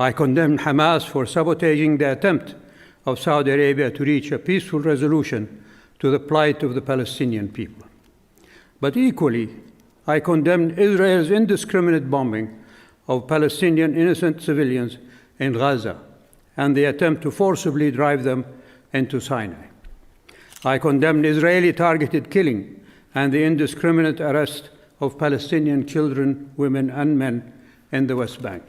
I condemn Hamas for sabotaging the attempt of Saudi Arabia to reach a peaceful resolution to the plight of the Palestinian people. But equally, I condemn Israel's indiscriminate bombing of Palestinian innocent civilians in Gaza and the attempt to forcibly drive them into Sinai. I condemn Israeli targeted killing and the indiscriminate arrest of Palestinian children, women, and men in the West Bank.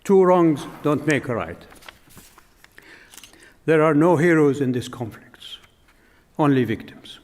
Two wrongs don't make a right. There are no heroes in these conflicts, only victims.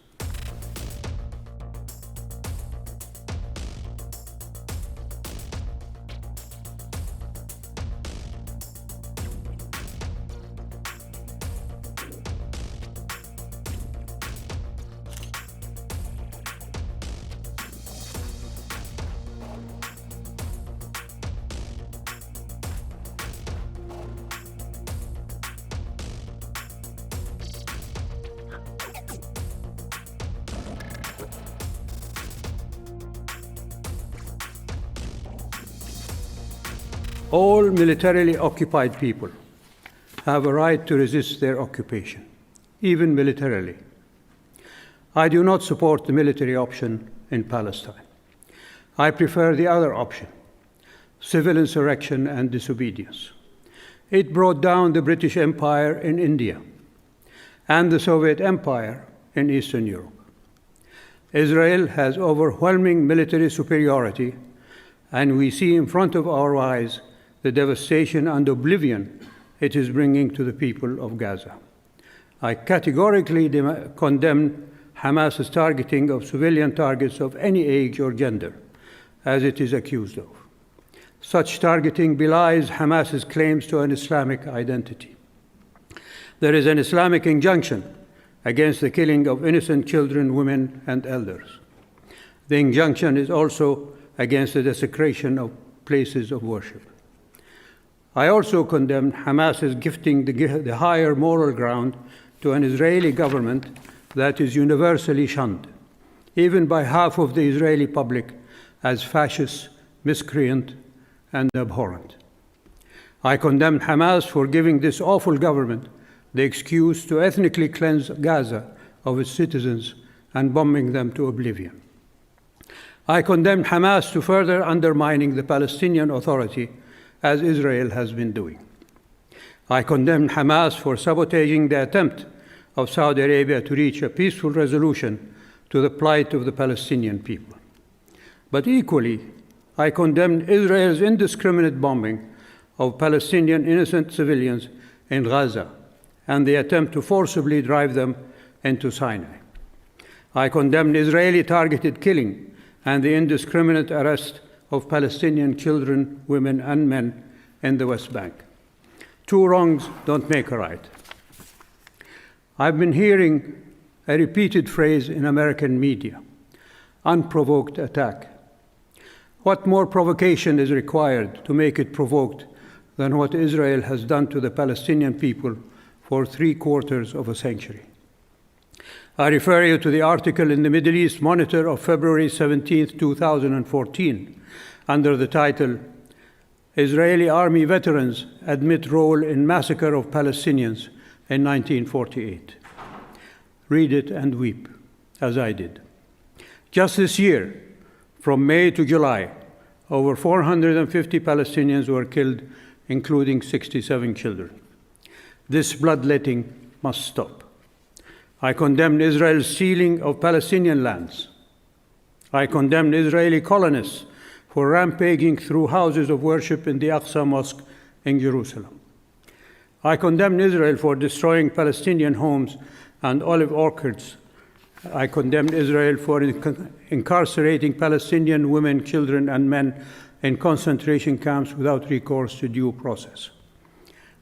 All militarily occupied people have a right to resist their occupation, even militarily. I do not support the military option in Palestine. I prefer the other option, civil insurrection and disobedience. It brought down the British Empire in India and the Soviet Empire in Eastern Europe. Israel has overwhelming military superiority, and we see in front of our eyes the devastation and oblivion it is bringing to the people of Gaza. I categorically condemn Hamas's targeting of civilian targets of any age or gender, as it is accused of. Such targeting belies Hamas's claims to an Islamic identity. There is an Islamic injunction against the killing of innocent children, women, and elders. The injunction is also against the desecration of places of worship. I also condemn Hamas's gifting the higher moral ground to an Israeli government that is universally shunned, even by half of the Israeli public, as fascist, miscreant, and abhorrent. I condemn Hamas for giving this awful government the excuse to ethnically cleanse Gaza of its citizens and bombing them to oblivion. I condemn Hamas to further undermining the Palestinian Authority, as Israel has been doing. I condemn Hamas for sabotaging the attempt of Saudi Arabia to reach a peaceful resolution to the plight of the Palestinian people. But equally, I condemn Israel's indiscriminate bombing of Palestinian innocent civilians in Gaza and the attempt to forcibly drive them into Sinai. I condemn Israeli targeted killing and the indiscriminate arrest of Palestinian children, women, and men in the West Bank. Two wrongs don't make a right. I've been hearing a repeated phrase in American media, unprovoked attack. What more provocation is required to make it provoked than what Israel has done to the Palestinian people for 3/4 of a century? I refer you to the article in the Middle East Monitor of February 17, 2014, under the title, Israeli Army Veterans Admit Role in Massacre of Palestinians in 1948. Read it and weep, as I did. Just this year, from May to July, over 450 Palestinians were killed, including 67 children. This bloodletting must stop. I condemn Israel's stealing of Palestinian lands. I condemn Israeli colonists for rampaging through houses of worship in the Aqsa Mosque in Jerusalem. I condemn Israel for destroying Palestinian homes and olive orchards. I condemn Israel for incarcerating Palestinian women, children, and men in concentration camps without recourse to due process.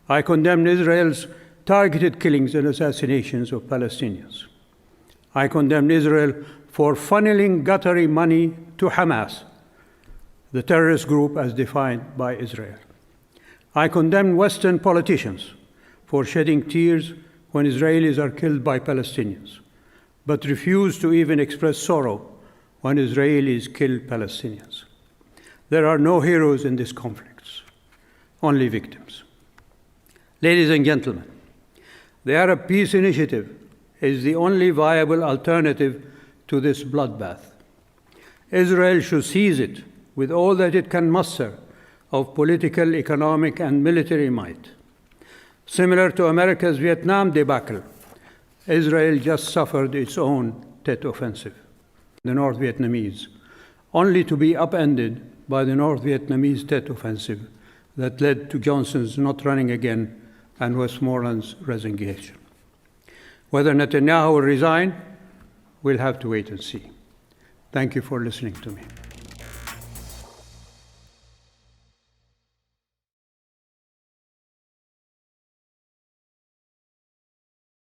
I condemn Israel's targeted killings and assassinations of Palestinians. I condemn Israel for funneling guttery money to Hamas, the terrorist group as defined by Israel. I condemn Western politicians for shedding tears when Israelis are killed by Palestinians, but refuse to even express sorrow when Israelis kill Palestinians. There are no heroes in these conflicts, only victims. Ladies and gentlemen, the Arab Peace Initiative is the only viable alternative to this bloodbath. Israel should seize it with all that it can muster of political, economic, and military might. Similar to America's Vietnam debacle, Israel just suffered its own Tet Offensive, the North Vietnamese, only to be upended by the North Vietnamese Tet Offensive that led to Johnson's not running again and Westmoreland's resignation. Whether Netanyahu will resign, we'll have to wait and see. Thank you for listening to me.